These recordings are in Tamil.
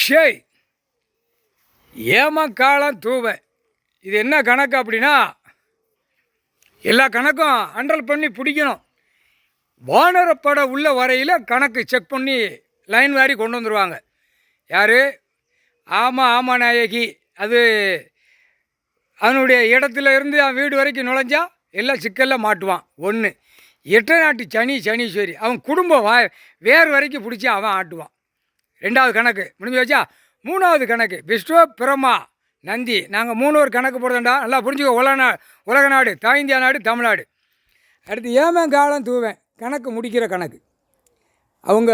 ஷேய் ஏமக்காலம் தூவை. இது என்ன கணக்கு அப்படின்னா, எல்லா கணக்கும் அண்டல் பண்ணி பிடிக்கணும். வானரப்பட உள்ள வரையில் கணக்கு செக் பண்ணி லைன் வாரி கொண்டு வந்துடுவாங்க. யார்? ஆமாம் நாயகி. அது அதனுடைய இடத்துல இருந்து அவன் வீடு வரைக்கும் நுழைஞ்சா எல்லாம் சிக்கலில் மாட்டுவான். ஒன்று. எட்ட நாட்டு சனீஸ்வரி அவன் குடும்பம் வேறு வரைக்கும் பிடிச்சி அவன் ஆட்டுவான். ரெண்டாவது கணக்கு முடிஞ்சு வச்சா. மூணாவது கணக்கு விஷ்ணு பிரம்மா நந்தி. நாங்கள் மூணு கணக்கு போடுறோம்டா, நல்லா புரிஞ்சுக்கோ. உலக நாடு, இந்தியா நாடு, தமிழ்நாடு. அடுத்து ஏமங்காலம் தூவேன் கணக்கு முடிக்கிற கணக்கு. அவங்க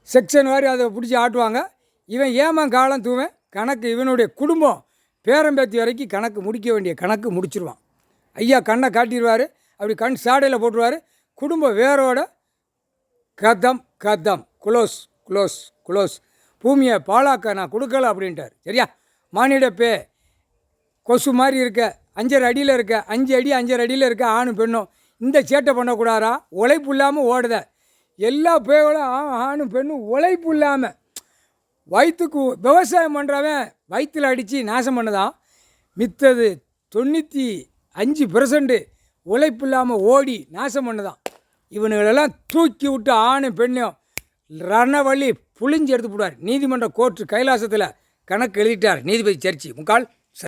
செக்ஷன் மாதிரி அதை பிடிச்சி ஆட்டுவாங்க. இவன் ஏமங்காலம் தூவேன் கணக்கு இவனுடைய குடும்பம் பேரம்பேத்தி வரைக்கும் கணக்கு முடிக்க வேண்டிய கணக்கு முடிச்சிருவான். ஐயா கண்ணை காட்டிடுவார், அப்படி கண் சாடையில் போட்டுருவார். குடும்பம் வேரோட கதம் குளோஸ் குளோஸ் குளோஸ். பூமியை பாலாக்க நான் கொடுக்கல அப்படின்ட்டார். சரியா? மானிட கொசு மாதிரி இருக்க 5.5 அடியில் இருக்க 5 அடியில் இருக்க ஆணும் பெண்ணும் இந்த சேட்டை பண்ணக்கூடாதா? உழைப்பு இல்லாமல் ஓடுத எல்லா பேயோடும் ஆணும் பெண்ணும் உழைப்பு இல்லாமல் வயிற்றுக்கு விவசாயம் பண்ணுறவன் வயிற்றில் அடித்து நாசம் பண்ணுதான். மித்தது 95% உழைப்பு இல்லாமல் ஓடி நாசம் பண்ணுதான். இவனுங்களெல்லாம் தூக்கி விட்டு ஆணும் பெண்ணும் ரணவழி புளிஞ்சு எடுத்து போடுவார். நீதிமன்ற கோர்ட்டு கைலாசத்தில் கணக்கு எழுதிட்டார் நீதிபதி சர்ச்சி முக்கால்.